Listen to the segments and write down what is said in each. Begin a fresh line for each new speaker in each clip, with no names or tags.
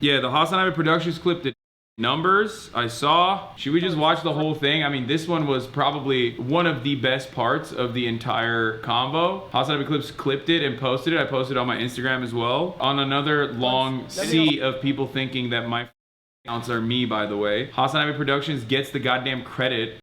Yeah, the HasanAbi Productions clip that numbers I saw. Should we just watch the whole thing? I mean, this one was probably one of the best parts of the entire convo. HasanAbi Clips clipped it and posted it. I posted it on my Instagram as well. On another long sea of people thinking that my accounts are me, by the way. HasanAbi Productions gets the goddamn credit.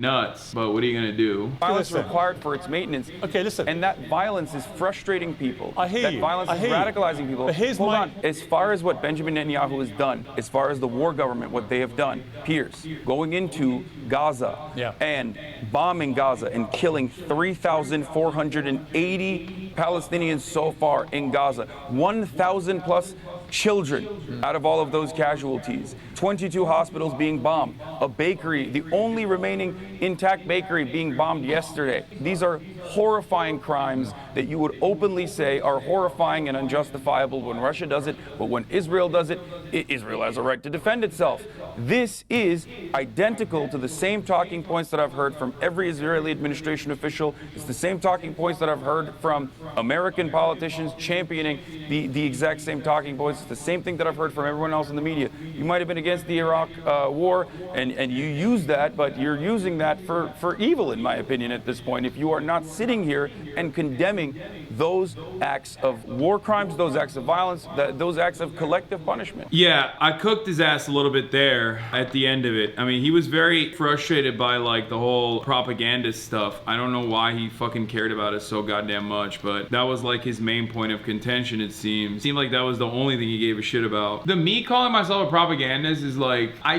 Nuts, but what are you gonna do?
Violence required for its maintenance.
Okay, listen.
And that violence is frustrating people.
I hear
that
you.
Violence is radicalizing people.
But here's
Hold on. As far as what Benjamin Netanyahu has done, as far as the war government, what they have done, Piers, going into Gaza and bombing Gaza and killing 3,480 Palestinians so far in Gaza, 1,000 plus children out of all of those casualties, 22 hospitals being bombed, a bakery, the only remaining intact bakery being bombed yesterday. These are horrifying crimes that you would openly say are horrifying and unjustifiable when Russia does it, but when Israel does it, Israel has a right to defend itself. This is identical to the same talking points that I've heard from every Israeli administration official. It's the same talking points that I've heard from American politicians championing the exact same talking points. It's the same thing that I've heard from everyone else in the media. You might have been against the Iraq war and you use that, but you're using that for evil, in my opinion, at this point. If you are not sitting here and condemning those acts of war crimes, those acts of violence, those acts of collective punishment.
Yeah, I cooked his ass a little bit there at the end of it. I mean, he was very frustrated by like the whole propaganda stuff. I don't know why he fucking cared about it so goddamn much, but that was like his main point of contention, it seemed. It seemed like that was the only thing he gave a shit about. Me calling myself a propagandist is like, I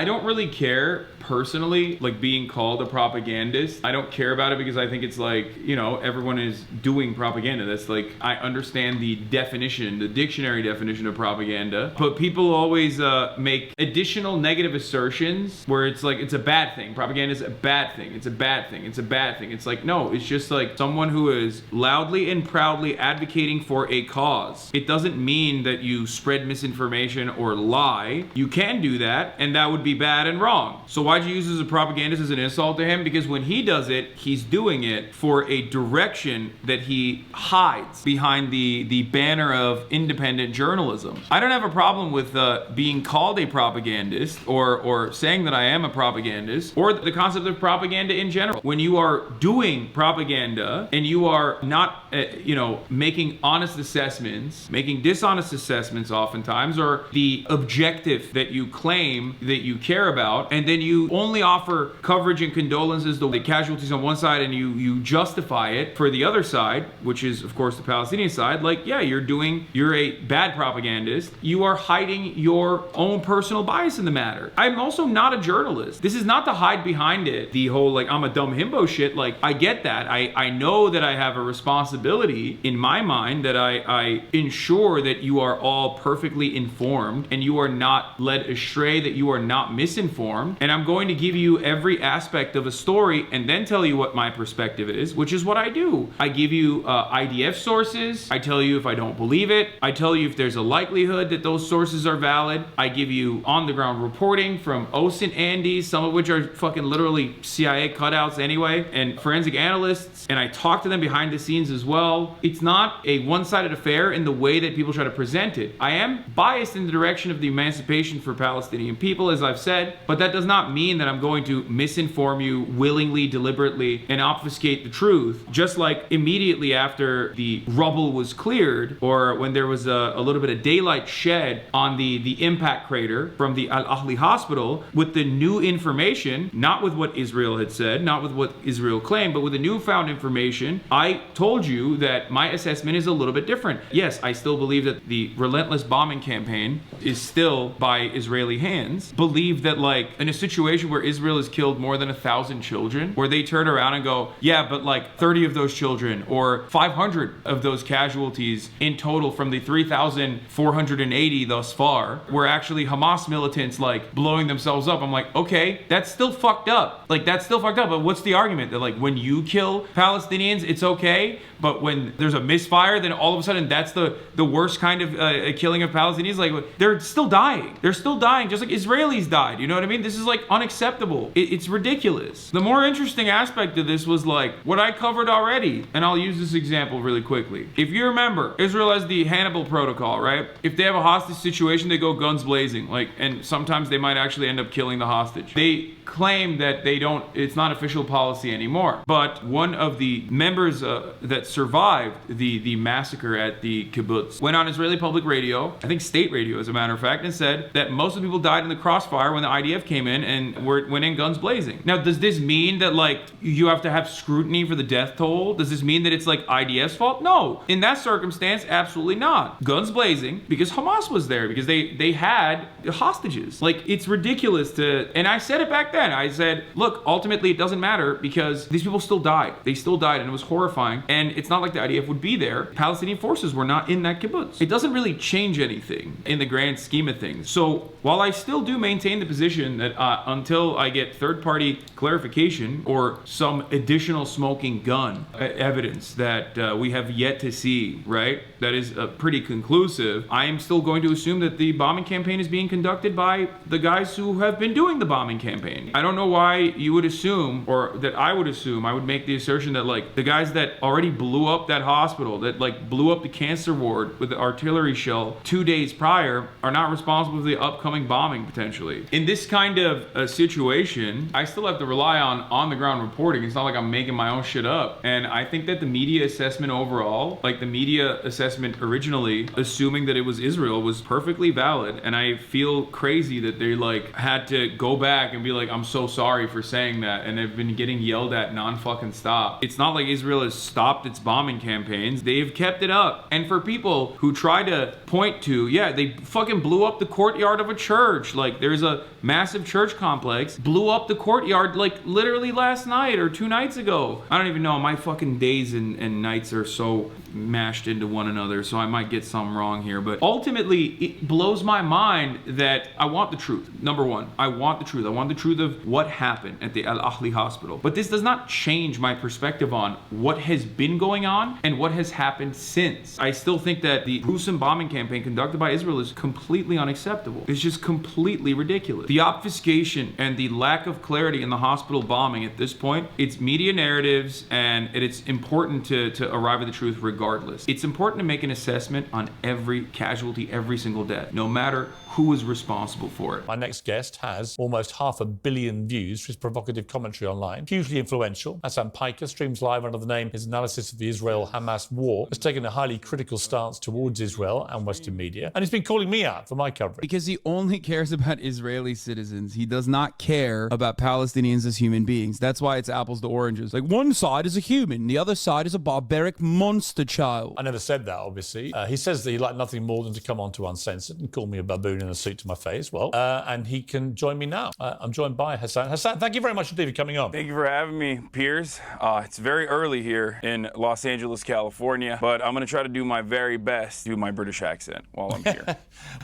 don't really care personally, like being called a propagandist. I don't care about it because I think it's like, you know, everyone is doing propaganda. That's like, I understand the definition, the dictionary definition of propaganda, but people always make additional negative assertions where it's like, it's a bad thing. Propaganda is a bad thing. It's a bad thing. It's a bad thing. It's like, no, it's just like someone who is loudly and proudly advocating for a cause. It doesn't mean that you spread misinformation or lie. You can do that, and that would be bad and wrong. So why'd you use it as a propagandist as an insult to him? Because when he does it, he's doing it for a direction that he hides behind the banner of independent journalism. I don't have a problem with being called a propagandist or saying that I am a propagandist or the concept of propaganda in general. When you are doing propaganda and you are not, you know, making honest assessments, making dishonest assessments oftentimes, or the objective that you claim that you care about, and then you only offer coverage and condolences to the casualties on one side and you justify it for the other side, which is of course the Palestinian side, like, yeah, you're a bad propagandist. You are hiding your own personal bias in the matter. I'm also not a journalist. This is not to hide behind it, the whole like I'm a dumb himbo shit. Like, I get that. I know that I have a responsibility in my mind that I ensure that you are all perfectly informed and you are not led astray, that you are not misinformed. And I'm going to give you every aspect of a story and then tell you what my perspective is, which is what I do. I give you IDF sources. I tell you if I don't believe it. I tell you if there's a likelihood that those sources are valid. I give you on-the-ground reporting from OS and Andes, some of which are fucking literally CIA cutouts anyway, and forensic analysts, and I talk to them behind the scenes as well. It's not a one-sided affair in the way that people try to present it. I am biased in the direction of the emancipation for Palestinian people, as I've said, but that does not mean that I'm going to misinform you willingly, deliberately, and obfuscate the truth. Just like immediately after the rubble was cleared, or when there was a little bit of daylight shed on the impact crater from the Al-Ahli hospital, with the new information, not with what Israel had said, not with what Israel claimed, but with the newfound information, I told you that my assessment is a little bit different. Yes, I still believe that the relentless bombing campaign is still by Israeli hands. Believe that, like, in a situation where Israel has killed more than 1,000 children, where they turn around and go, yeah, but like 30 of those children or 500 of those casualties in total from the 3,480 thus far were actually Hamas militants like blowing themselves up. I'm like, okay, that's still fucked up. Like, that's still fucked up. But what's the argument? That like when you kill Palestinians, it's okay, but when there's a misfire, then all of a sudden that's the worst kind of killing of Palestinians? Like, they're still dying. They're still dying just like Israelis died. You know what I mean? This is like unacceptable. It's ridiculous. The more interesting aspect of this was like what I covered already, and I'll use this example example really quickly. If you remember, Israel has the Hannibal Protocol, right? If they have a hostage situation, they go guns blazing, and sometimes they might actually end up killing the hostage. They claim that it's not official policy anymore. But one of the members that survived the massacre at the kibbutz went on Israeli public radio, I think state radio as a matter of fact, and said that most of the people died in the crossfire when the IDF came in and went in guns blazing. Now, does this mean that you have to have scrutiny for the death toll? Does this mean that it's IDF's fault? No. In that circumstance, absolutely not. Guns blazing because Hamas was there, because they had hostages. It's ridiculous and I said it back then. I said, look, ultimately it doesn't matter because these people still died. They still died, and it was horrifying. And it's not like the IDF would be there. Palestinian forces were not in that kibbutz. It doesn't really change anything in the grand scheme of things. So while I still do maintain the position that until I get third-party clarification or some additional smoking gun evidence that we have yet to see, right, that is pretty conclusive, I am still going to assume that the bombing campaign is being conducted by the guys who have been doing the bombing campaign. I don't know why you would assume, or that I would assume, I would make the assertion that the guys that already blew up that hospital, that blew up the cancer ward with the artillery shell 2 days prior, are not responsible for the upcoming bombing potentially. In this kind of a situation, I still have to rely on the ground reporting. It's not like I'm making my own shit up. And I think that the media assessment overall, the media assessment originally, assuming that it was Israel, was perfectly valid. And I feel crazy that they had to go back and be I'm so sorry for saying that, and they've been getting yelled at non-fucking stop. It's not like Israel has stopped its bombing campaigns. They've kept it up. And for people who try to point to, yeah, they fucking blew up the courtyard of a church. There's a massive church complex, blew up the courtyard literally last night or 2 nights ago. I don't even know. My fucking days and nights are so mashed into one another, so I might get some wrong here. But ultimately, it blows my mind that I want the truth. Number one, I want the truth. I want the truth of what happened at the Al Ahli hospital. But this does not change my perspective on what has been going on and what has happened since. I still think that the gruesome bombing campaign conducted by Israel is completely unacceptable. It's just completely ridiculous. The obfuscation and the lack of clarity in the hospital bombing at this point, it's media narratives, and it's important to arrive at the truth regardless. It's important to make an assessment on every casualty, every single death, no matter who is responsible for it.
My next guest has almost 500 million views for his provocative commentary online. Hugely influential, HasanAbi streams live under the name his analysis of the Israel-Hamas war, has taken a highly critical stance towards Israel and Western media, and he's been calling me out for my coverage.
Because he only cares about Israeli citizens. He does not care about Palestinians as human beings. That's why it's apples to oranges. One side is a human, the other side is a barbaric monster child.
I never said that, obviously. He says that he'd like nothing more than to come on to Uncensored and call me a baboon in a suit to my face. Well, and he can join me now. I'm joined by Hasan. Hasan, thank you very much indeed for coming on.
Thank you for having me, Piers. It's very early here in Los Angeles, California, but I'm going to try to do my very best to do my British accent while I'm here.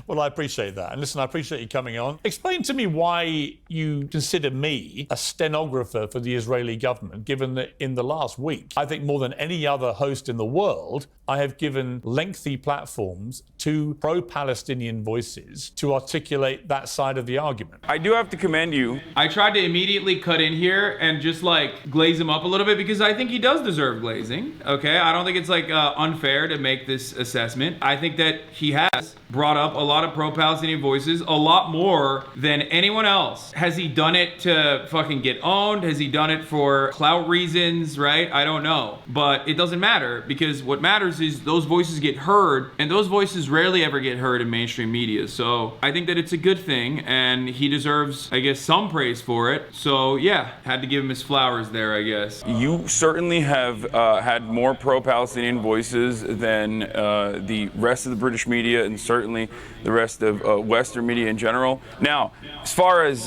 Well, I appreciate that. And listen, I appreciate you coming on. Explain to me why you consider me a stenographer for the Israeli government, given that in the last week, I think more than any other host in the world, I have given lengthy platforms to pro-Palestinian voices to articulate that side of the argument.
I do have to commend you.
I tried to immediately cut in here and just glaze him up a little bit because I think he does deserve glazing. Okay, I don't think it's unfair to make this assessment. I think that he has brought up a lot of pro-Palestinian voices, a lot more than anyone else. Has he done it to fucking get owned? Has he done it for clout reasons, right? I don't know. But it doesn't matter, because what matters is those voices get heard, and those voices rarely ever get heard in mainstream media. So I think that it's a good thing, and he deserves, I guess, some praise for it. So yeah, had to give him his flowers there, I guess.
You certainly have had more pro-Palestinian voices than the rest of the British media, and certainly the rest of Western media in general. Now, as far as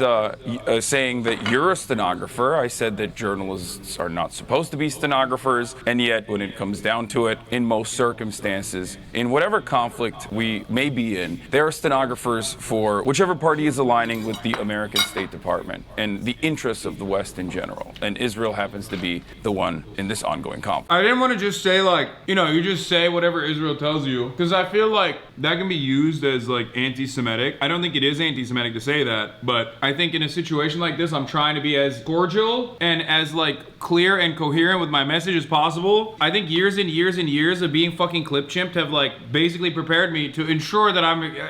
saying that you're a stenographer, I said that journalists are not supposed to be stenographers, and yet when it comes down to it, in most most circumstances, in whatever conflict we may be in, there are stenographers for whichever party is aligning with the American State Department and the interests of the West in general. And Israel happens to be the one in this ongoing conflict.
I didn't want to just say like, you just say whatever Israel tells you, because I feel like that can be used as like anti-Semitic. I don't think it is anti-Semitic to say that, but I think in a situation like this, I'm trying to be as cordial and as like clear and coherent with my message as possible. I think years and years and years of being fucking clip chimped have like basically prepared me to ensure that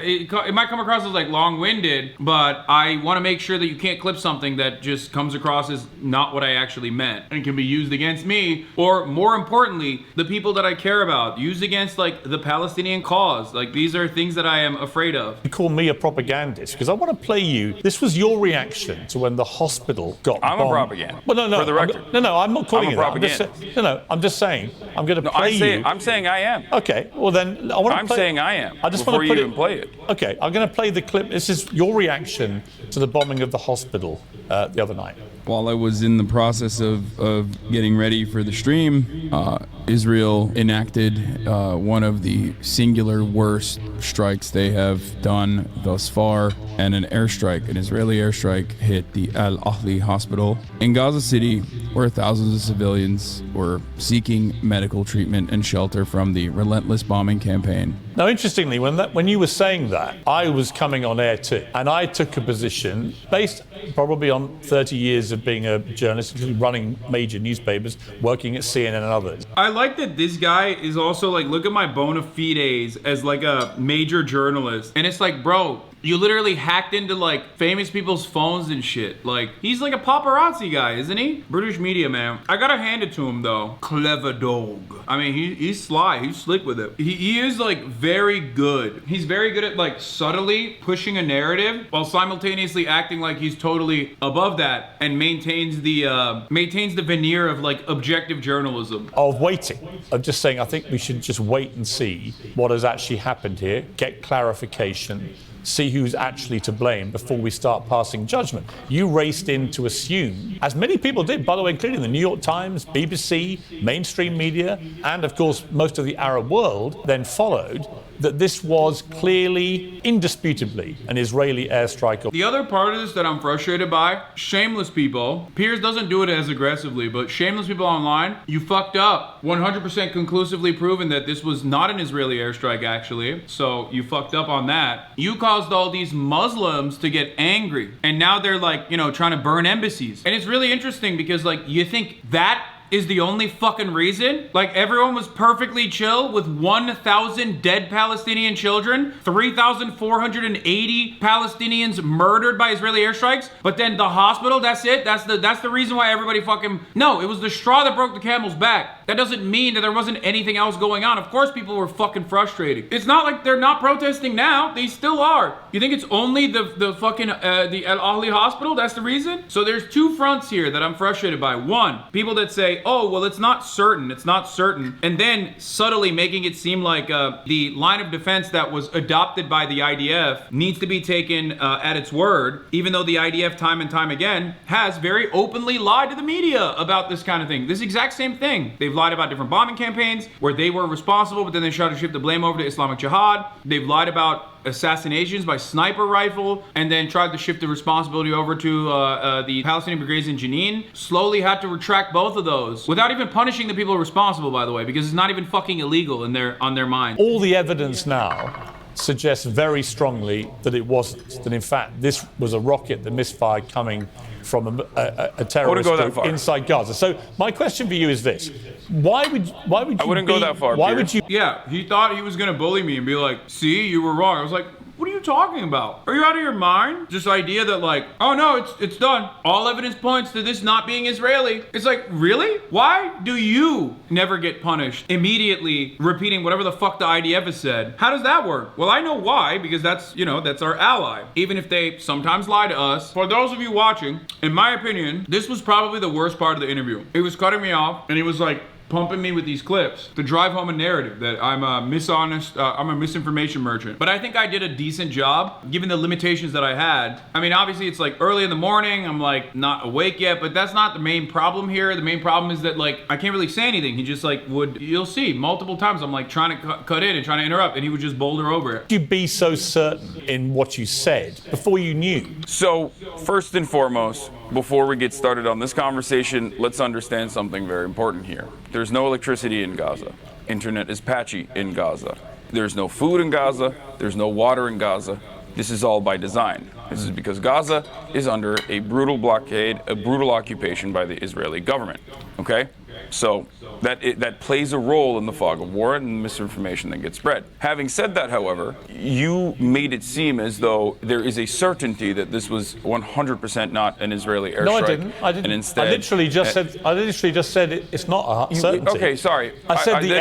it might come across as like long-winded, but I want to make sure that you can't clip something that just comes across as not what I actually meant and can be used against me, or more importantly, the people that I care about, used against like the Palestinian cause. Like these are things that I am afraid of.
You call me a propagandist because I want to play you. This was your reaction to when the hospital got
I'm
bombed.
a propagandist.
Well, no,
For the record.
No, I'm not calling
I'm a
you that. I'm just saying, I'm going to play you.
I'm saying I am.
Okay, well then, I'm
saying I am.
I just
before
want to
you even play it.
Okay, I'm going to play the clip. This is your reaction to the bombing of the hospital the other night.
While I was in the process of getting ready for the stream, Israel enacted one of the singular worst strikes they have done thus far, and an Israeli airstrike hit the Al-Ahli hospital in Gaza City, where thousands of civilians were seeking medical treatment and shelter from the relentless bombing campaign.
Now, interestingly, when you were saying that, I was coming on air too, and I took a position based probably on 30 years of being a journalist, running major newspapers, working at CNN and others.
I like that this guy is also like, look at my bona fides as like a major journalist. And it's like, bro, you literally hacked into like famous people's phones and shit. Like, he's like a paparazzi guy, isn't he? British media, man. I gotta hand it to him though. Clever dog. I mean, he's sly. He's slick with it. He is like very good. He's very good at like subtly pushing a narrative while simultaneously acting like he's totally above that and maintains the veneer of like objective journalism.
Of waiting. Of just saying, I think we should just wait and see what has actually happened here, get clarification, see who's actually to blame before we start passing judgment. You raced in to assume, as many people did, by the way, including the New York Times, BBC, mainstream media, and of course most of the Arab world then followed, that this was clearly, indisputably, an Israeli airstrike.
The other part of this that I'm frustrated by, shameless people, Piers doesn't do it as aggressively, but shameless people online, you fucked up. 100% conclusively proven that this was not an Israeli airstrike actually, so you fucked up on that. You caused all these Muslims to get angry, and now they're like, trying to burn embassies. And it's really interesting because like, you think that is the only fucking reason? Like, everyone was perfectly chill with 1,000 dead Palestinian children, 3,480 Palestinians murdered by Israeli airstrikes, but then the hospital, that's it? That's the reason why everybody fucking... No, it was the straw that broke the camel's back. That doesn't mean that there wasn't anything else going on. Of course people were fucking frustrated. It's not like they're not protesting now. They still are. You think it's only the fucking, the Al-Ahli hospital? That's the reason? So there's two fronts here that I'm frustrated by. One, people that say, oh, well, it's not certain, and then subtly making it seem like the line of defense that was adopted by the IDF needs to be taken at its word, even though the IDF time and time again has very openly lied to the media about this kind of thing. This exact same thing. They've lied about different bombing campaigns where they were responsible, but then they tried to shift the blame over to Islamic Jihad. They've lied about assassinations by sniper rifle, and then tried to shift the responsibility over to the Palestinian brigades in Jenin. Slowly had to retract both of those without even punishing the people responsible, by the way, because it's not even fucking illegal on their mind.
All the evidence now suggests very strongly that it wasn't. That in fact this was a rocket that misfired coming from a terrorist group inside Gaza. So my question for you is this: Why would you?
I wouldn't go that far.
Why
Pierre.
would you?
Yeah, he thought he was gonna bully me and be like, see, you were wrong. I was like, what are you talking about? Are you out of your mind? This idea that like, oh no, it's done. All evidence points to this not being Israeli. It's like, really? Why do you never get punished immediately repeating whatever the fuck the IDF has said? How does that work? Well, I know why, because that's our ally. Even if they sometimes lie to us. For those of you watching, in my opinion, this was probably the worst part of the interview. He was cutting me off and he was like, pumping me with these clips to drive home a narrative that I'm a I'm a misinformation merchant. But I think I did a decent job given the limitations that I had. I mean, obviously it's like early in the morning, I'm like not awake yet, but that's not the main problem here. The main problem is that like I can't really say anything. He just like you'll see multiple times I'm like trying to cut in and trying to interrupt, and he would just boulder over it.
You be so certain in what you said before you knew?
So, first and foremost, before we get started on this conversation, let's understand something very important here. There's no electricity in Gaza. Internet is patchy in Gaza. There's no food in Gaza. There's no water in Gaza. This is all by design. This is because Gaza is under a brutal blockade, a brutal occupation by the Israeli government. Okay? So that plays a role in the fog of war and the misinformation that gets spread. Having said that, however, you made it seem as though there is a certainty that this was 100% not an Israeli airstrike.
No, I didn't. And instead, I literally just said it's not a certainty.
Okay, sorry.
I said the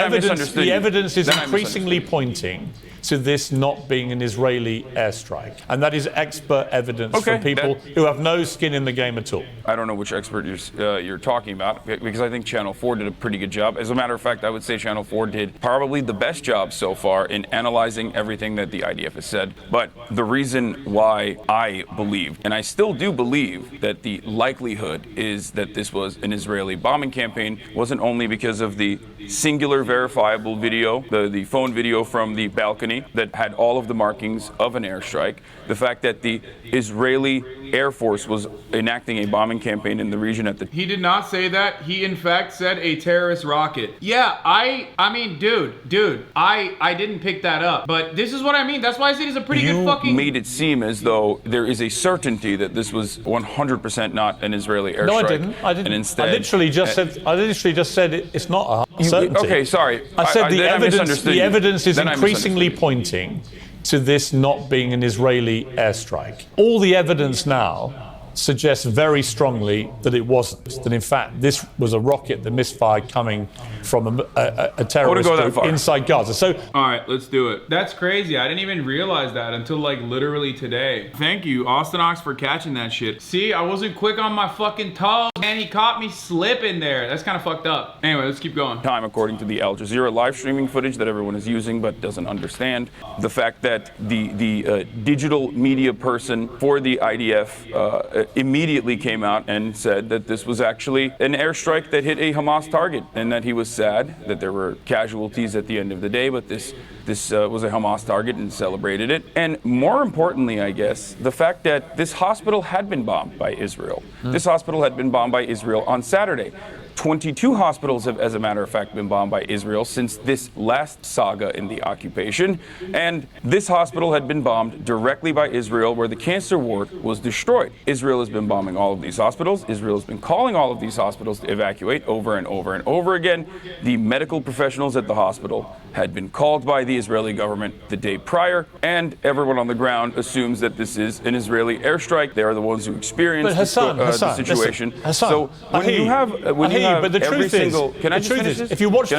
evidence is increasingly pointing to this not being an Israeli airstrike. And that is expert evidence from people who have no skin in the game at all.
I don't know which expert you're talking about, because I think Channel 4 did a pretty good job. As a matter of fact, I would say Channel 4 did probably the best job so far in analyzing everything that the IDF has said. But the reason why I believe, and I still do believe, that the likelihood is that this was an Israeli bombing campaign wasn't only because of the singular verifiable video, the phone video from the balcony that had all of the markings of an airstrike, the fact that the Israeli Air Force was enacting a bombing campaign in the region at the...
He did not say that. He in fact said a terrorist rocket. Yeah, I mean, dude, I didn't pick that up. But this is what I mean. That's why I said it's a pretty good fucking...
You made it seem as though there is a certainty that this was 100% not an Israeli airstrike.
No, I didn't. And instead, I literally just said it's not a certainty.
Okay, sorry.
I said the evidence is increasingly pointing to this not being an Israeli airstrike. All the evidence now suggests very strongly that it wasn't. That in fact this was a rocket that misfired coming from a terrorist group inside Gaza. So,
all right, let's do it. That's crazy. I didn't even realize that until like literally today. Thank you, Austin Ox, for catching that shit. See, I wasn't quick on my fucking toes, man. He caught me slipping there. That's kind of fucked up. Anyway, let's keep going.
Time, according to the Al Jazeera live streaming footage that everyone is using but doesn't understand, the fact that the digital media person for the IDF immediately came out and said that this was actually an airstrike that hit a Hamas target, and that he was sad that there were casualties at the end of the day, but this was a Hamas target and celebrated it. And more importantly, I guess, the fact that this hospital had been bombed by Israel. This hospital had been bombed by Israel on Saturday. 22 hospitals have, as a matter of fact, been bombed by Israel since this last saga in the occupation. And this hospital had been bombed directly by Israel, where the cancer ward was destroyed. Israel has been bombing all of these hospitals. Israel has been calling all of these hospitals to evacuate over and over and over again. The medical professionals at the hospital had been called by the Israeli government the day prior, and everyone on the ground assumes that this is an Israeli airstrike. They are the ones who experienced the situation.
Listen, so when you have but the truth is, if you watch the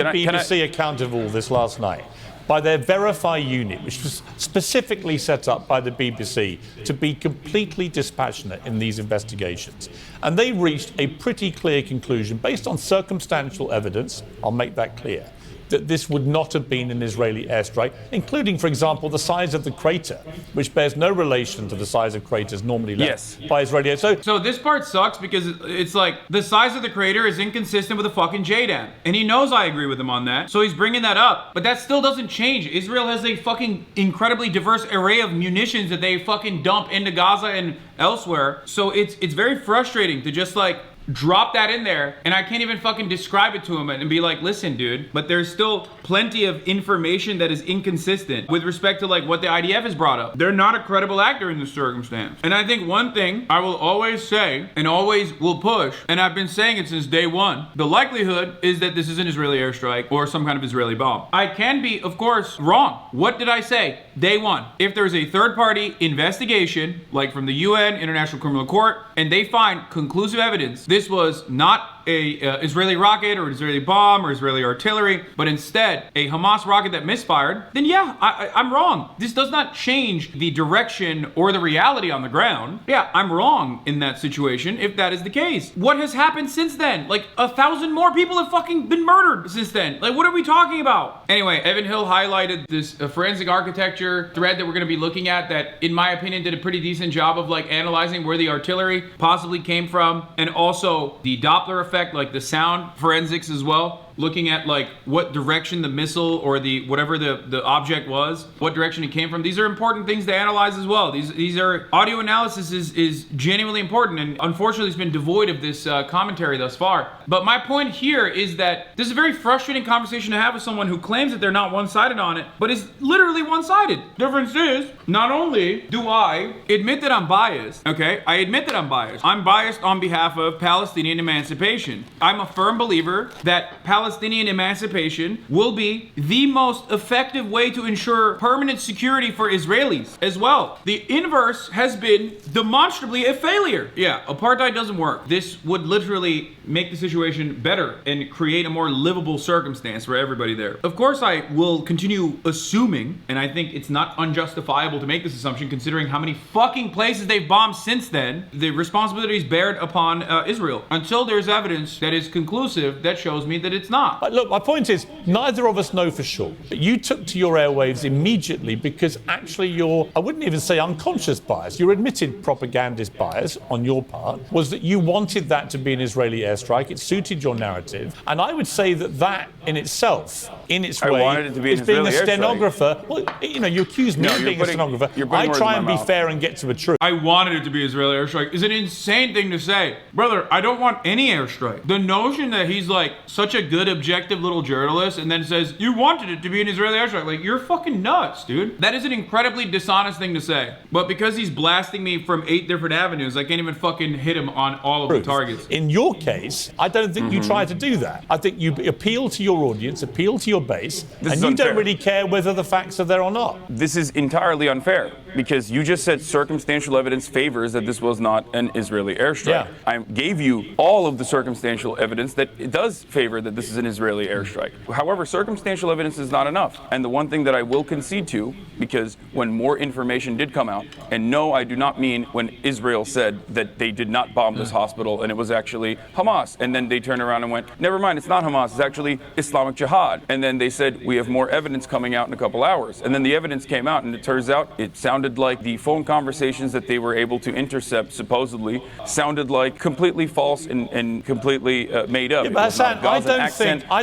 BBC account of all this last night, by their Verify unit, which was specifically set up by the BBC to be completely dispassionate in these investigations. And they reached a pretty clear conclusion based on circumstantial evidence, I'll make that clear, that this would not have been an Israeli airstrike, including, for example, the size of the crater, which bears no relation to the size of craters normally left by Israeli air.
So this part sucks because it's like the size of the crater is inconsistent with the fucking JDAM. And he knows I agree with him on that, so he's bringing that up. But that still doesn't change. Israel has a fucking incredibly diverse array of munitions that they fucking dump into Gaza and elsewhere. So it's very frustrating to just like drop that in there, and I can't even fucking describe it to him and be like, listen, dude, but there's still plenty of information that is inconsistent with respect to like what the IDF has brought up. They're not a credible actor in this circumstance. And I think one thing I will always say and always will push, and I've been saying it since day one, the likelihood is that this is an Israeli airstrike or some kind of Israeli bomb. I can be, of course, wrong. What did I say? Day one. If there's a third-party investigation, like from the UN, International Criminal Court, and they find conclusive evidence, this was not a Israeli rocket or Israeli bomb or Israeli artillery, but instead a Hamas rocket that misfired, then yeah, I'm wrong. This does not change the direction or the reality on the ground. Yeah, I'm wrong in that situation if that is the case. What has happened since then? Like 1,000 more people have fucking been murdered since then. Like, what are we talking about? Anyway, Evan Hill highlighted this forensic architecture thread that we're going to be looking at that, in my opinion, did a pretty decent job of like analyzing where the artillery possibly came from, and also the Doppler effect, like the sound forensics as well. Looking at like what direction the missile or the whatever the object was, what direction it came from. These are important things to analyze as well. These are audio analysis is genuinely important, and unfortunately it's been devoid of this commentary thus far. But my point here is that this is a very frustrating conversation to have with someone who claims that they're not one-sided on it, but is literally one-sided. Difference is, not only do I admit that I'm biased, okay? I admit that I'm biased. I'm biased on behalf of Palestinian emancipation. I'm a firm believer that Palestinian emancipation will be the most effective way to ensure permanent security for Israelis as well. The inverse has been demonstrably a failure. Yeah, apartheid doesn't work. This would literally make the situation better and create a more livable circumstance for everybody there. Of course, I will continue assuming, and I think it's not unjustifiable to make this assumption considering how many fucking places they've bombed since then, the responsibility is bared upon Israel until there's evidence that is conclusive that shows me that it's not.
Look, my point is, neither of us know for sure. But you took to your airwaves immediately because actually your, I wouldn't even say unconscious bias, your admitted propagandist bias on your part was that you wanted that to be an Israeli airstrike. It suited your narrative. And I would say that that in itself, in its way, is being a stenographer. Well, you know, you accuse me of being a stenographer. I try and be fair and get to the truth.
I wanted it to be Israeli airstrike. It's an insane thing to say. Brother, I don't want any airstrike. The notion that he's like such a good objective little journalist and then says you wanted it to be an Israeli airstrike, like you're fucking nuts, dude. That is an incredibly dishonest thing to say. But because he's blasting me from 8 different avenues, I can't even fucking hit him on all of the targets.
In your case, I don't think you try to do that. I think you appeal to your audience, appeal to your base, and you don't really care whether the facts are there or not.
This is entirely unfair because you just said circumstantial evidence favors that this was not an Israeli airstrike.
Yeah.
I gave you all of the circumstantial evidence that it does favor that this is an Israeli airstrike. However, circumstantial evidence is not enough. And the one thing that I will concede to, because when more information did come out, and no, I do not mean when Israel said that they did not bomb this hospital and it was actually Hamas, and then they turned around and went, never mind, it's not Hamas, it's actually Islamic Jihad. And then they said, we have more evidence coming out in a couple hours. And then the evidence came out, and it turns out it sounded like the phone conversations that they were able to intercept, supposedly, sounded like completely false and completely made up.
Yeah, but Hasan, I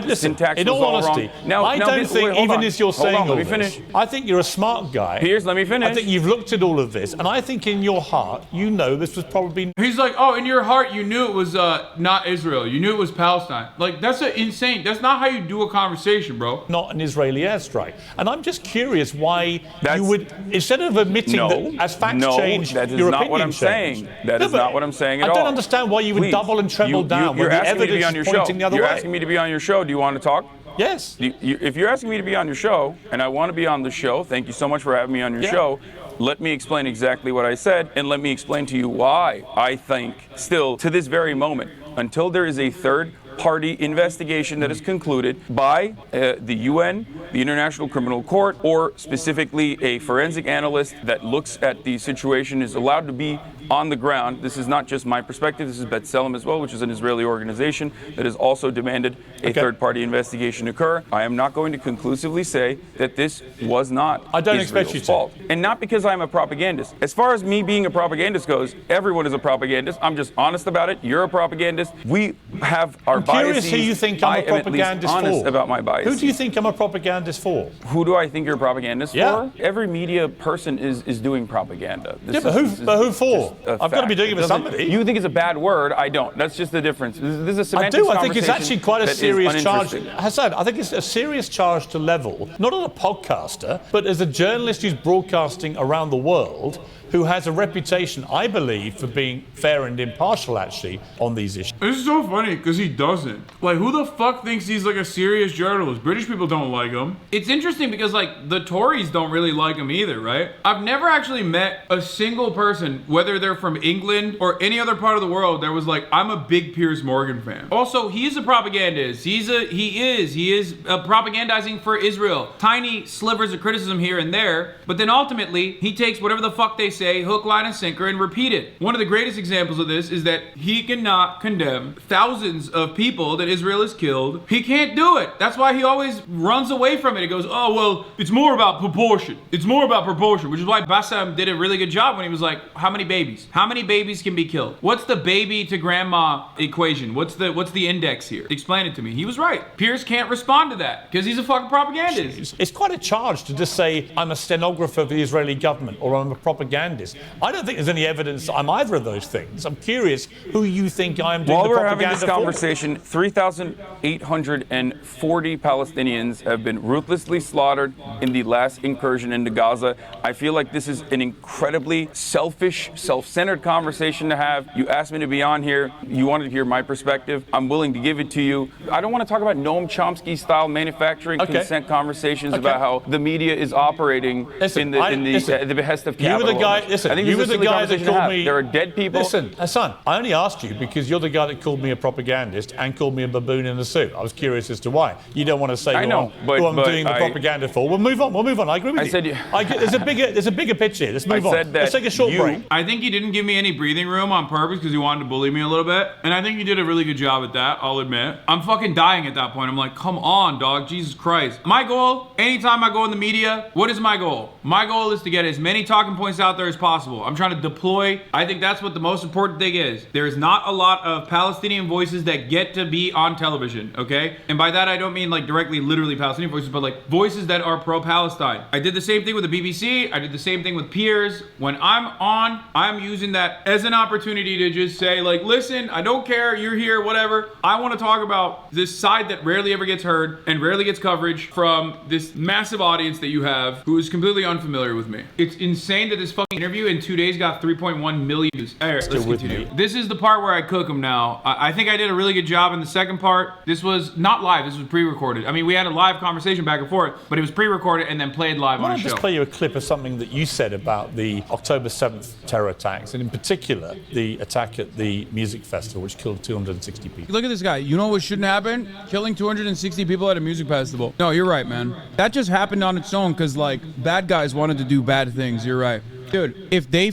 don't think, in all honesty, I don't think, even as you're saying all this, I think you're a smart guy.
Piers, let me finish.
I think you've looked at all of this, and I think in your heart, you know this was probably...
He's like, oh, in your heart, you knew it was not Israel. You knew it was Palestine. Like, that's insane. That's not how you do a conversation, bro.
Not an Israeli airstrike. And I'm just curious why you would, instead of admitting that as facts change, your opinion change.
That is not what I'm saying at all.
I don't understand why you would double and treble down when the evidence is pointing the other way.
You're asking me to be on your show. Do you want to talk?
Yes.
If you're asking me to be on your show, and I want to be on the show, thank you so much for having me on your show. Let me explain exactly what I said, and let me explain to you why I think still, to this very moment, until there is a third-party investigation that is concluded by the UN, the International Criminal Court, or specifically a forensic analyst that looks at the situation is allowed to be on the ground. This is not just my perspective, this is B'Tselem as well, which is an Israeli organization that has also demanded a third-party investigation occur. I am not going to conclusively say that this was not Israel's fault. And not because I'm a propagandist. As far as me being a propagandist goes, everyone is a propagandist. I'm just honest about it. You're a propagandist. We have our biases.
I'm curious who you think I'm a propagandist for.
Honest about my biases.
Who do you think I'm a propagandist for?
Who do I think you're a propagandist for? Every media person is doing propaganda.
But who for? I've got to be doing it with somebody.
You think it's a bad word? I don't. That's just the difference. This is a semantics conversation.
I think it's actually quite a serious charge. Hasan, I think it's a serious charge to level, not as a podcaster, but as a journalist who's broadcasting around the world, who has a reputation, I believe, for being fair and impartial, actually, on these issues.
It's so funny, because he does wasn't. Like, who the fuck thinks he's like a serious journalist? British people don't like him. It's interesting because like the Tories don't really like him either, right? I've never actually met a single person, whether they're from England or any other part of the world, that was like, I'm a big Piers Morgan fan. Also, he's a propagandist. He is propagandizing for Israel. Tiny slivers of criticism here and there, but then ultimately he takes whatever the fuck they say, hook, line, and sinker, and repeat it. One of the greatest examples of this is that he cannot condemn thousands of people that Israel has killed. He can't do it. That's why he always runs away from it. He goes, oh, well, it's more about proportion. It's more about proportion, which is why Bassam did a really good job when he was like, how many babies? How many babies can be killed? What's the baby to grandma equation? What's the index here? Explain it to me. He was right. Piers can't respond to that because he's a fucking propagandist.
It's quite a charge to just say I'm a stenographer for the Israeli government or I'm a propagandist. I don't think there's any evidence I'm either of those things. I'm curious who you think I am doing
While
the
we're
propaganda
having this conversation, 3,840 Palestinians have been ruthlessly slaughtered in the last incursion into Gaza. I feel like this is an incredibly selfish, self-centered conversation to have. You asked me to be on here. You wanted to hear my perspective. I'm willing to give it to you. I don't want to talk about Noam Chomsky-style manufacturing consent conversations about how the media is operating in the behest of capitalism.
You were the guy. Listen,
I think
you were the guy that called me.
There are dead people.
Listen, Hassan, I only asked you because you're the guy that called me a propagandist and called me a baboon in a suit. I was curious as to why. You don't want to say who I'm doing the propaganda for. We'll move on. I agree with you. There's a bigger picture here. Let's move on. Let's take a short break.
I think you didn't give me any breathing room on purpose because you wanted to bully me a little bit. And I think you did a really good job at that, I'll admit. I'm fucking dying at that point. I'm like, come on, dog. Jesus Christ. My goal, anytime I go in the media, what is my goal? My goal is to get as many talking points out there as possible. I'm trying to deploy. I think that's what the most important thing is. There's not a lot of Palestinian voices that get to be on television, okay? And by that, I don't mean like directly, literally Palestinian voices, but like voices that are pro-Palestine. I did the same thing with the BBC. I did the same thing with Piers. When I'm on, I'm using that as an opportunity to just say like, listen, I don't care, you're here, whatever. I want to talk about this side that rarely ever gets heard and rarely gets coverage from this massive audience that you have who is completely unfamiliar with me. It's insane that this fucking interview in 2 days got 3.1 million views. All right, let's continue. This is the part where I cook them now. I think I did a really good job in the second part. This was not live, this was pre-recorded. I mean, we had a live conversation back and forth, but it was pre-recorded and then played live on a show.
I'll just play you a clip of something that you said about the October 7th terror attacks, and in particular, the attack at the music festival, which killed 260 people.
Look at this guy. You know what shouldn't happen? Killing 260 people at a music festival. No, you're right, man. That just happened on its own because, like, bad guys wanted to do bad things. You're right. Dude, if they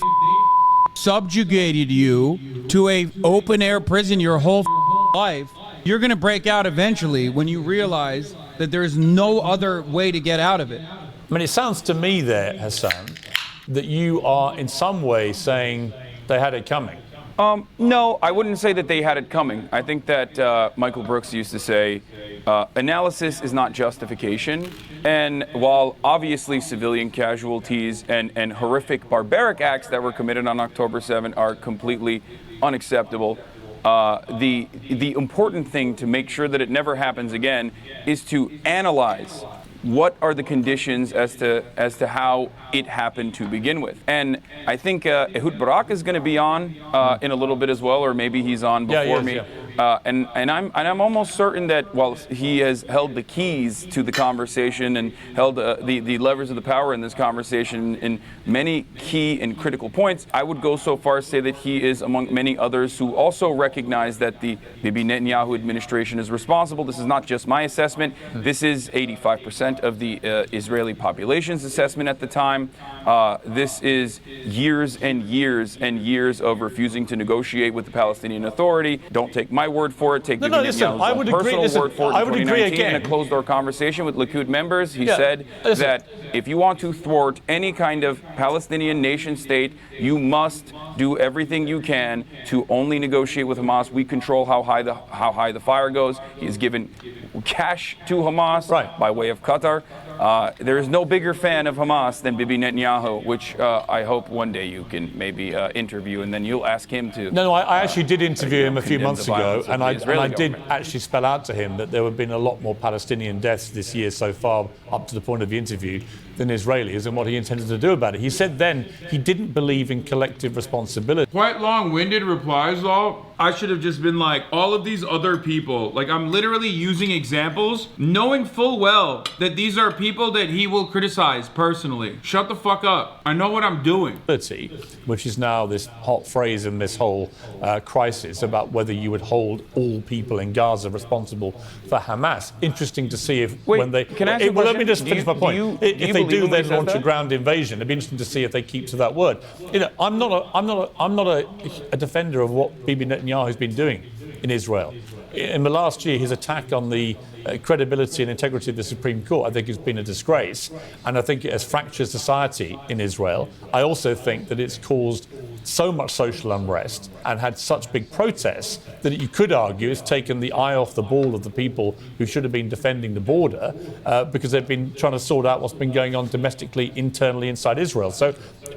subjugated you to a open-air prison your whole life, you're going to break out eventually when you realize that there's no other way to get out of it.
I mean, it sounds to me there, Hassan, that you are in some way saying they had it coming.
No, I wouldn't say that they had it coming. I think that Michael Brooks used to say, analysis is not justification. And while obviously civilian casualties and horrific barbaric acts that were committed on October 7 are completely unacceptable, the important thing to make sure that it never happens again is to analyze what are the conditions as to how it happened to begin with. And I think Ehud Barak is going to be on in a little bit as well, or maybe he's on before me. Yeah. And I'm almost certain that while he has held the keys to the conversation and held the levers of the power in this conversation in many key and critical points, I would go so far as to say that he is among many others who also recognize that the Bibi Netanyahu administration is responsible. This is not just my assessment. This is 85% of the Israeli population's assessment at the time. This is years and years and years of refusing to negotiate with the Palestinian Authority. Don't take my word for it. Take Netanyahu's personal word for it.
I would agree again.
In a closed-door conversation with Likud members, he said that if you want to thwart any kind of Palestinian nation state, you must do everything you can to only negotiate with Hamas. We control how high the fire goes. He has given cash to Hamas by way of Qatar. There is no bigger fan of Hamas than Bibi Netanyahu, which I hope one day you can maybe interview, and then you'll ask him to.
No, I actually did interview him a few months ago, and I did actually spell out to him that there have been a lot more Palestinian deaths this year so far, up to the point of the interview, than Israelis and what he intended to do about it. He said then he didn't believe in collective responsibility.
Quite long-winded replies, though. I should have just been like, all of these other people, like I'm literally using examples, knowing full well that these are people that he will criticize personally. Shut the fuck up. I know what I'm doing.
Which is now this hot phrase in this whole crisis about whether you would hold all people in Gaza responsible for Hamas. Interesting to see if
Wait,
when they...
can I ask you a question?
Let me just finish my point. If they do then launch a
that?
ground invasion, it'd be interesting to see if they keep to that word. You know, I'm not a defender of what Bibi Netanyahu has been doing in Israel. In the last year, his attack on the credibility and integrity of the Supreme Court, I think, has been a disgrace. And I think it has fractured society in Israel. I also think that it's caused so much social unrest and had such big protests that you could argue it's taken the eye off the ball of the people who should have been defending the border because they've been trying to sort out what's been going on domestically, internally inside Israel. So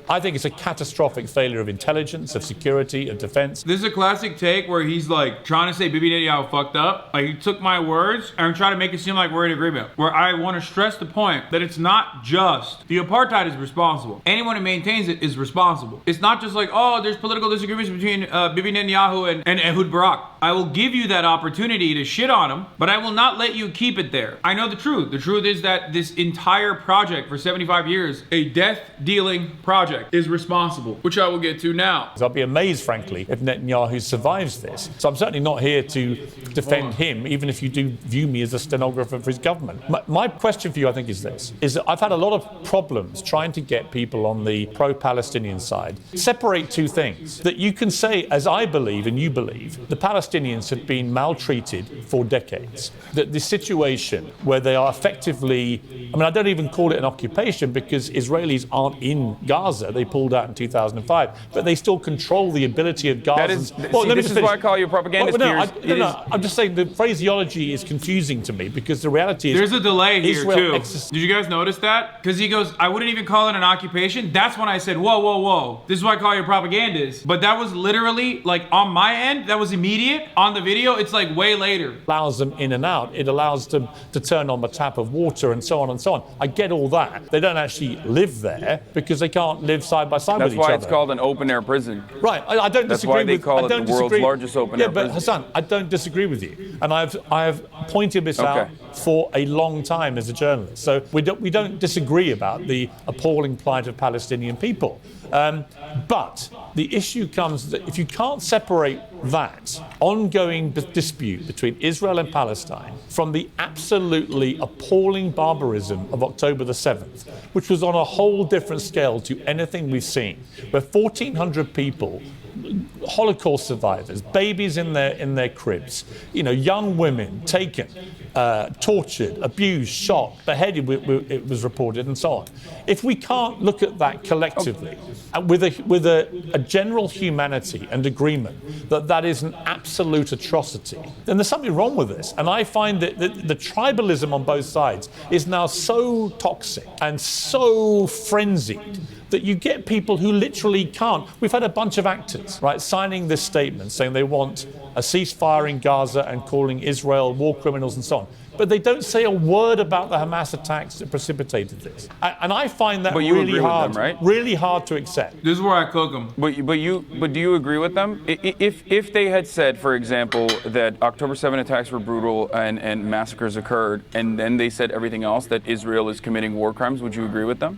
I think it's a catastrophic failure of intelligence, of security, of defense.
This is a classic take where he's like trying to say Bibi Netanyahu fucked up. Like he took my words and tried to make it seem like we're in agreement. Where I want to stress the point that it's not just the apartheid is responsible. Anyone who maintains it is responsible. It's not just like, oh, there's political disagreements between Bibi Netanyahu and Ehud Barak. I will give you that opportunity to shit on him, but I will not let you keep it there. I know the truth. The truth is that this entire project for 75 years, a death-dealing project, is responsible, which I will get to now.
I'll be amazed, frankly, if Netanyahu survives this. So I'm certainly not here to defend him, even if you do view me as a stenographer for his government. My question for you, I think, is this, is that I've had a lot of problems trying to get people on the pro-Palestinian side. Separate two things. That you can say, as I believe and you believe, the Palestinians have been maltreated for decades. That the situation where they are effectively, I mean, I don't even call it an occupation because Israelis aren't in Gaza. They pulled out in 2005, but they still control the ability of Gazans.
This is why I call you a propagandist.
I'm just saying the phraseology is confusing to me because the reality is
there's a delay here
Israel
too. Did you guys notice that? Because he goes, I wouldn't even call it an occupation. That's when I said, whoa, whoa, whoa. This is why I call you a propagandist. But that was literally like on my end, that was immediate. On the video, it's like way later.
Allows them in and out. It allows them to turn on the tap of water and so on and so on. I get all that. They don't actually live there because they can't live side by side with each other.
That's why it's called an open-air prison.
Right. I don't disagree with...
That's why they call it the world's largest open-air prison.
Yeah, but Hasan, I don't disagree with you. And I have pointed this out for a long time as a journalist. So we don't disagree about the appalling plight of Palestinian people. But the issue comes that if you can't separate that ongoing dispute between Israel and Palestine from the absolutely appalling barbarism of October the 7th, which was on a whole different scale to anything we've seen, where 1,400 people, Holocaust survivors, babies in their cribs, young women taken, tortured, abused, shot, beheaded, it was reported, and so on. If we can't look at that collectively with a general humanity and agreement that is an absolute atrocity, then there's something wrong with this. And I find that the tribalism on both sides is now so toxic and so frenzied that you get people who literally can't. We've had a bunch of actors, right, signing this statement saying they want a ceasefire in Gaza and calling Israel war criminals and so on. But they don't say a word about the Hamas attacks that precipitated this. And I find that really hard, right? Really hard to accept.
This is where I cook them.
But do you agree with them? If they had said, for example, that October 7 attacks were brutal and massacres occurred, and then they said everything else, that Israel is committing war crimes, would you agree with them?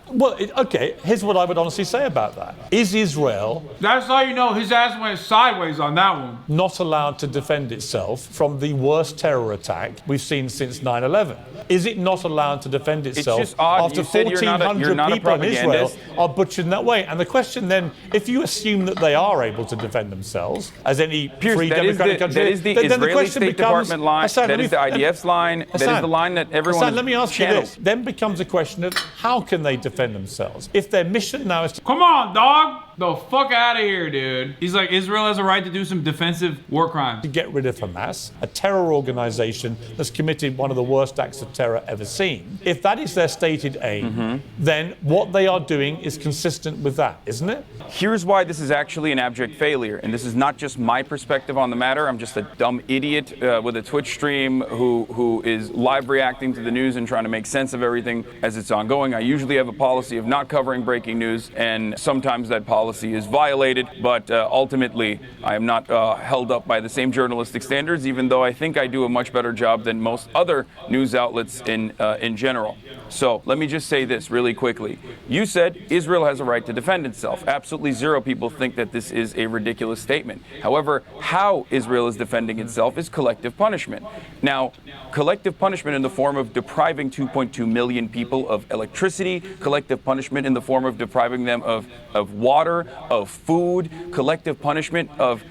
Okay, here's what I would honestly say about that. Is Israel...
That's how you know his ass went sideways on that one.
...not allowed to defend itself from the worst terror attack we've seen since 9/11? Is it not allowed to defend itself after 1,400 people in Israel are butchered in that way? And the question then, if you assume that they are able to defend themselves, as any free democratic country,
that is the Israeli State Department line, that is the IDF's line, that is the line that everyone
let me ask you this. Then becomes a question of how can they defend themselves? If their mission now is to...
Come on, dog! The fuck out of here, dude. He's like, Israel has a right to do some defensive war crimes.
To get rid of Hamas, a terror organization that's committed one of the worst acts of terror ever seen. If that is their stated aim, then what they are doing is consistent with that, isn't it?
Here's why this is actually an abject failure, and this is not just my perspective on the matter. I'm just a dumb idiot with a Twitch stream who is live reacting to the news and trying to make sense of everything as it's ongoing. I usually have a policy of not covering breaking news, and sometimes that policy is violated, but ultimately I am not held up by the same journalistic standards, even though I think I do a much better job than most other news outlets in general. So let me just say this really quickly. You said Israel has a right to defend itself. Absolutely zero people think that this is a ridiculous statement. However, how Israel is defending itself is collective punishment. Now, collective punishment in the form of depriving 2.2 million people of electricity, collective punishment in the form of depriving them of water, of food, collective punishment of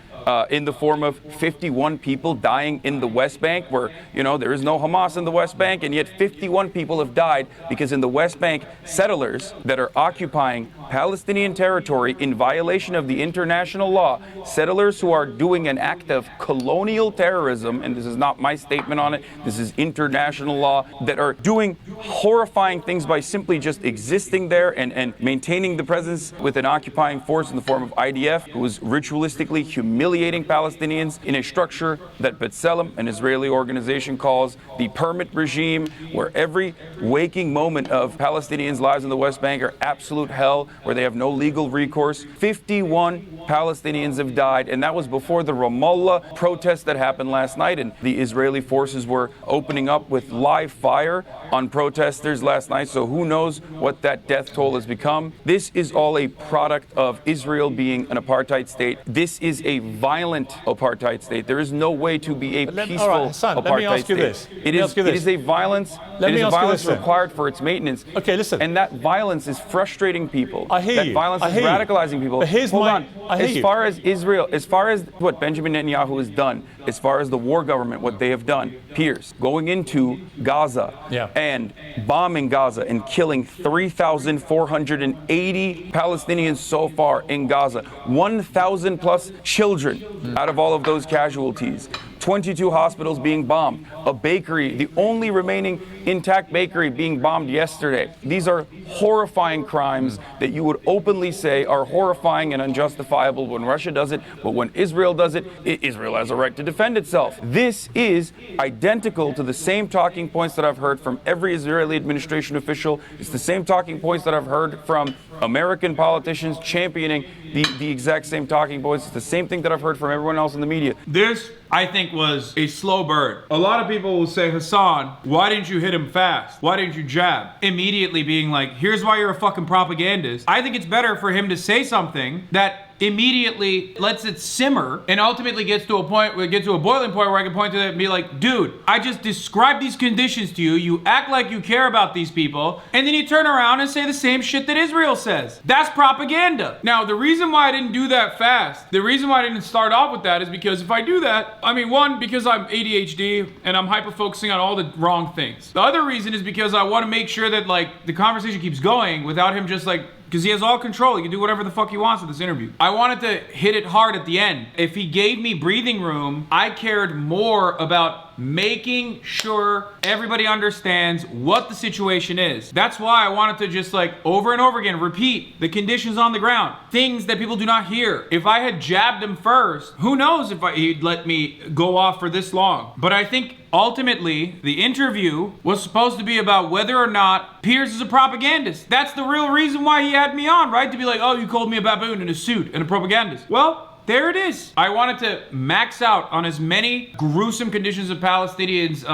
in the form of 51 people dying in the West Bank, where, you know, there is no Hamas in the West Bank, and yet 51 people have died because in the West Bank, settlers that are occupying Palestinian territory in violation of the international law, settlers who are doing an act of colonial terrorism, and this is not my statement on it, this is international law, that are doing horrifying things by simply just existing there and maintaining the presence with an occupying force in the form of IDF, who is ritualistically humiliating Palestinians in a structure that B'Tselem, an Israeli organization, calls the permit regime, where every waking moment of Palestinians' lives in the West Bank are absolute hell, where they have no legal recourse. 51 Palestinians have died, and that was before the Ramallah protest that happened last night, and the Israeli forces were opening up with live fire on protesters last night, so who knows what that death toll has become. This is all a product of Israel being an apartheid state. This is a violent apartheid state. There is no way to be a peaceful
Hassan,
apartheid
let me ask you
state.
this.
It is a violence.
Let
it
me
is a
ask you
violence
this, then.
required for its maintenance.
Okay, listen.
And that violence is frustrating people.
I hear
that
you.
violence
I
is
hear you.
radicalizing people.
But here's
Hold
my-
on.
I hear
As
you.
far as Israel, as far as what Benjamin Netanyahu has done, as far as the war government, what they have done, Piers, going into Gaza and bombing Gaza and killing 3,480 Palestinians so far in Gaza, 1,000 plus children out of all of those casualties. 22 hospitals being bombed, a bakery, the only remaining intact bakery being bombed yesterday. These are horrifying crimes that you would openly say are horrifying and unjustifiable when Russia does it, but when Israel does it, Israel has a right to defend itself. This is identical to the same talking points that I've heard from every Israeli administration official. It's the same talking points that I've heard from American politicians championing the exact same talking points. It's the same thing that I've heard from everyone else in the media.
This, I think, was a slow burn. A lot of people will say, Hassan, why didn't you hit him fast? Why didn't you jab? Immediately being like, here's why you're a fucking propagandist. I think it's better for him to say something that immediately lets it simmer and ultimately gets to a point where it gets to a boiling point where I can point to it and be like, dude, I just described these conditions to you. You act like you care about these people, and then you turn around and say the same shit that Israel says. That's propaganda. Now, the reason why I didn't do that fast, the reason why I didn't start off with that is because if I do that, I mean, one, because I'm ADHD and I'm hyper focusing on all the wrong things. The other reason is because I want to make sure that like the conversation keeps going without him just like, because he has all control. He can do whatever the fuck he wants with this interview. I wanted to hit it hard at the end. If he gave me breathing room, I cared more about making sure everybody understands what the situation is. That's why I wanted to just like over and over again repeat the conditions on the ground, things that people do not hear. If I had jabbed him first, who knows if he'd let me go off for this long. But I think ultimately, the interview was supposed to be about whether or not Piers is a propagandist. That's the real reason why he had me on, right? To be like, oh, you called me a baboon in a suit and a propagandist. Well, there it is. I wanted to max out on as many gruesome conditions of Palestinians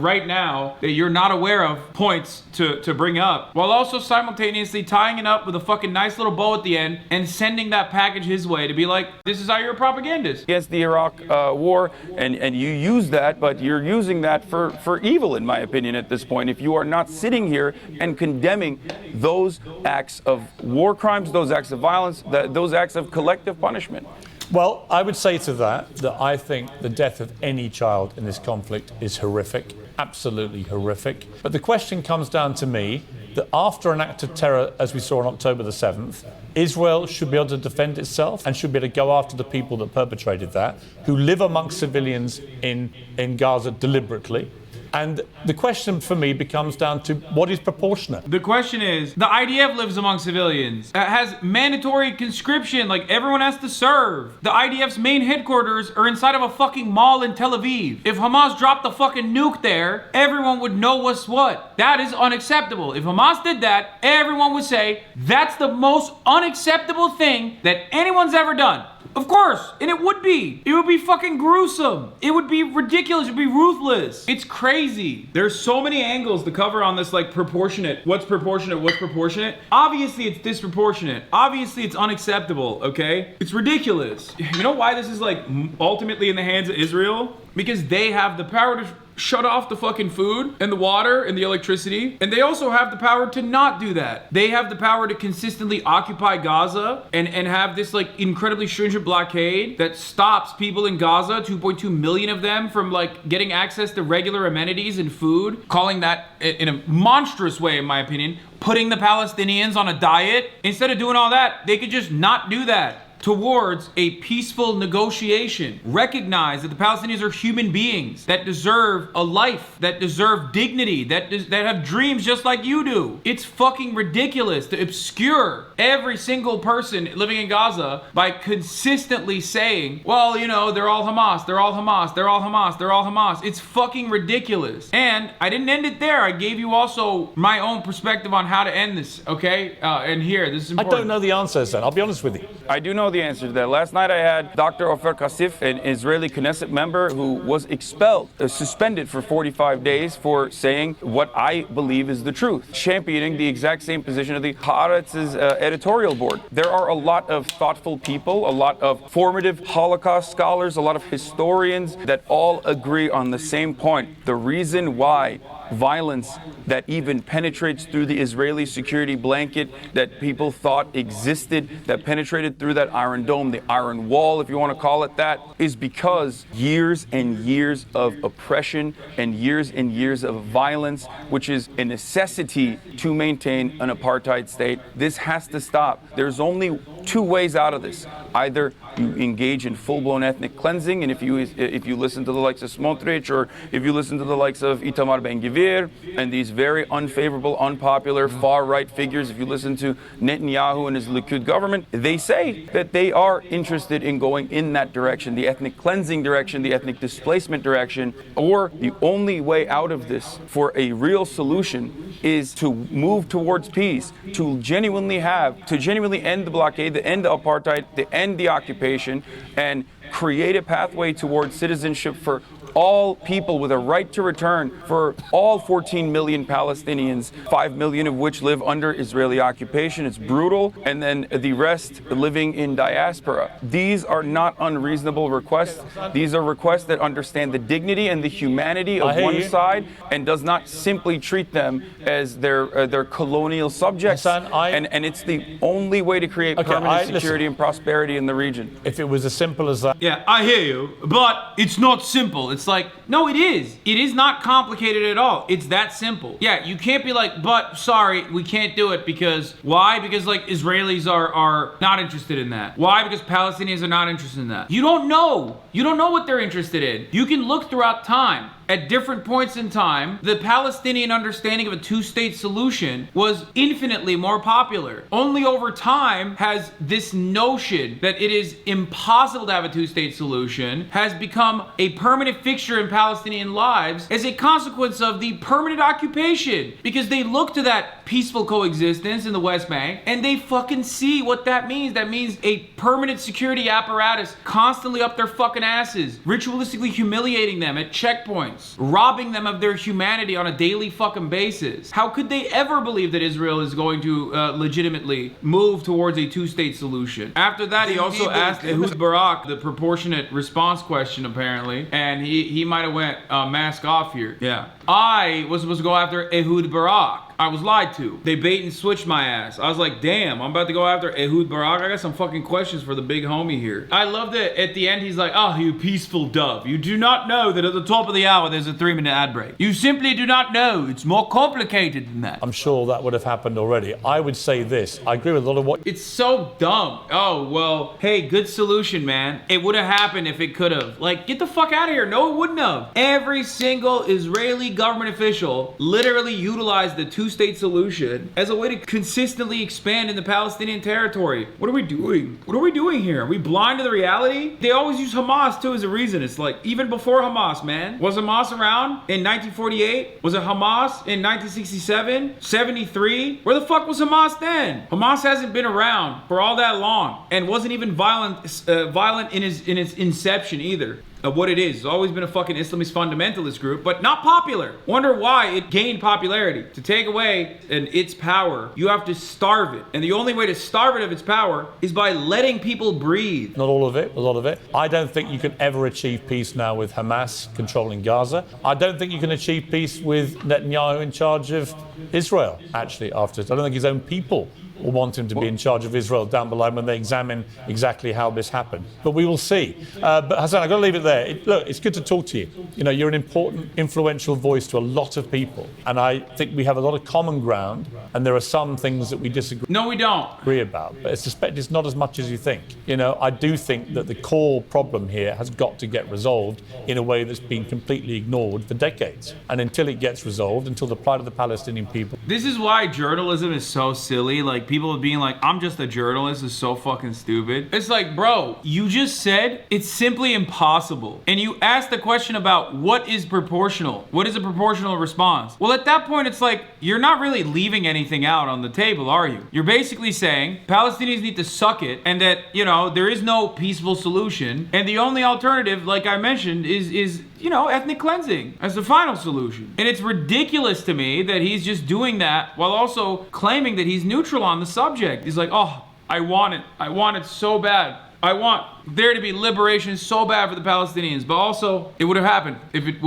right now that you're not aware of points to bring up, while also simultaneously tying it up with a fucking nice little bow at the end and sending that package his way to be like, this is how you're a propagandist.
Against the Iraq war, and you use that, but you're using that for evil, in my opinion, at this point. If you are not sitting here and condemning those acts of war crimes, those acts of violence, those acts of collective punishment.
Well, I would say to that I think the death of any child in this conflict is horrific, absolutely horrific. But the question comes down to me, that after an act of terror, as we saw on October the 7th, Israel should be able to defend itself and should be able to go after the people that perpetrated that, who live amongst civilians in Gaza deliberately. And the question for me becomes down to what is proportionate.
The question is, the IDF lives among civilians. It has mandatory conscription, like everyone has to serve. The IDF's main headquarters are inside of a fucking mall in Tel Aviv. If Hamas dropped a fucking nuke there, everyone would know what's what. That is unacceptable. If Hamas did that, everyone would say, that's the most unacceptable thing that anyone's ever done. Of course, and it would be. It would be fucking gruesome. It would be ridiculous. It would be ruthless. It's crazy. There's so many angles to cover on this, like proportionate. What's proportionate? What's proportionate? Obviously, it's disproportionate. Obviously, it's unacceptable, okay? It's ridiculous. You know why this is like ultimately in the hands of Israel? Because they have the power to shut off the fucking food and the water and the electricity. And they also have the power to not do that. They have the power to consistently occupy Gaza and have this like incredibly stringent blockade that stops people in Gaza, 2.2 million of them, from like getting access to regular amenities and food, calling that in a monstrous way, in my opinion, putting the Palestinians on a diet. Instead of doing all that, they could just not do that. Towards a peaceful negotiation. Recognize that the Palestinians are human beings that deserve a life, that deserve dignity, that have dreams just like you do. It's fucking ridiculous to obscure every single person living in Gaza by consistently saying, well, you know, they're all Hamas, they're all Hamas, they're all Hamas, they're all Hamas. It's fucking ridiculous. And I didn't end it there. I gave you also my own perspective on how to end this, okay? And here, this is important.
I don't know the answer, Hassan. I'll be honest with you.
I do know the answer to that. Last night I had Dr. Ofer Kassif, an Israeli Knesset member who was expelled, suspended for 45 days for saying what I believe is the truth, championing the exact same position of the Haaretz's editorial board. There are a lot of thoughtful people, a lot of formative Holocaust scholars, a lot of historians that all agree on the same point. The reason why violence that even penetrates through the Israeli security blanket that people thought existed, that penetrated through that Iron Dome, the Iron Wall, if you want to call it that, is because years and years of oppression and years of violence, which is a necessity to maintain an apartheid state. This has to stop. There's only two ways out of this. Either you engage in full-blown ethnic cleansing, and if you listen to the likes of Smotrich, or if you listen to the likes of Itamar Ben-Gvir and these very unfavorable, unpopular, far-right figures, if you listen to Netanyahu and his Likud government, they say that they are interested in going in that direction, the ethnic cleansing direction, the ethnic displacement direction, or the only way out of this for a real solution is to move towards peace, to genuinely end the blockade, to end the apartheid, to end the occupation, and create a pathway towards citizenship for all people with a right to return, for all 14 million Palestinians, 5 million of which live under Israeli occupation. It's brutal. And then the rest living in diaspora. These are not unreasonable requests. These are requests that understand the dignity and the humanity of one side and does not simply treat them as their colonial subjects.
Hassan,
and it's the only way to create permanent security and prosperity in the region.
If it was as simple as that.
Yeah, I hear you, but it's not simple. It's like, no, it is. It is not complicated at all. It's that simple. Yeah, you can't be like, but sorry, we can't do it because, why? Because like Israelis are not interested in that. Why? Because Palestinians are not interested in that. You don't know. You don't know what they're interested in. You can look throughout time. At different points in time, the Palestinian understanding of a two-state solution was infinitely more popular. Only over time has this notion that it is impossible to have a two-state solution has become a permanent fixture in Palestinian lives as a consequence of the permanent occupation. Because they look to that peaceful coexistence in the West Bank and they fucking see what that means. That means a permanent security apparatus constantly up their fucking asses, ritualistically humiliating them at checkpoints, robbing them of their humanity on a daily fucking basis. How could they ever believe that Israel is going to legitimately move towards a two-state solution? After that, he also asked Ehud Barak the proportionate response question, apparently, and he might have went mask off here. Yeah. I was supposed to go after Ehud Barak. I was lied to. They bait and switched my ass. I was like, damn, I'm about to go after Ehud Barak. I got some fucking questions for the big homie here. I love that at the end he's like, oh, you peaceful dove. You do not know that at the top of the hour there's a 3-minute ad break. You simply do not know. It's more complicated than that.
I'm sure that would have happened already. I would say this. I agree with a lot of what...
It's so dumb. Oh, well, hey, good solution, man. It would have happened if it could have. Like, get the fuck out of here. No, it wouldn't have. Every single Israeli government official literally utilized the two-state solution as a way to consistently expand in the Palestinian territory. What are we doing? What are we doing here? Are we blind to the reality? They always use Hamas, too, as a reason. It's like, even before Hamas, man. Was Hamas around in 1948? Was it Hamas in 1967? 73? Where the fuck was Hamas then? Hamas hasn't been around for all that long and wasn't even violent in its inception either. Of what it is. It's always been a fucking Islamist fundamentalist group, but not popular. Wonder why it gained popularity. To take away its power, you have to starve it. And the only way to starve it of its power is by letting people breathe.
Not all of it, a lot of it. I don't think you can ever achieve peace now with Hamas controlling Gaza. I don't think you can achieve peace with Netanyahu in charge of Israel, actually, after. I don't think his own people will want him to be in charge of Israel down below when they examine exactly how this happened. But we will see. But Hasan, I've got to leave it there. Look, it's good to talk to you. You know, you're an important, influential voice to a lot of people. And I think we have a lot of common ground. And there are some things that we disagree
No, we don't.
about. But I suspect it's not as much as you think. You know, I do think that the core problem here has got to get resolved in a way that's been completely ignored for decades. And until it gets resolved, until the plight of the Palestinian people...
This is why journalism is so silly. Like, people being like, I'm just a journalist is so fucking stupid. It's like, bro, you just said it's simply impossible. And you asked the question about what is proportional? What is a proportional response? Well, at that point, it's like, you're not really leaving anything out on the table, are you? You're basically saying Palestinians need to suck it and that, you know, there is no peaceful solution. And the only alternative, like I mentioned, is you know, ethnic cleansing as the final solution. And it's ridiculous to me that he's just doing that while also claiming that he's neutral on the subject. He's like, oh, I want it. I want it so bad. I want there to be liberation so bad for the Palestinians. But also, it would have happened if it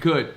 could.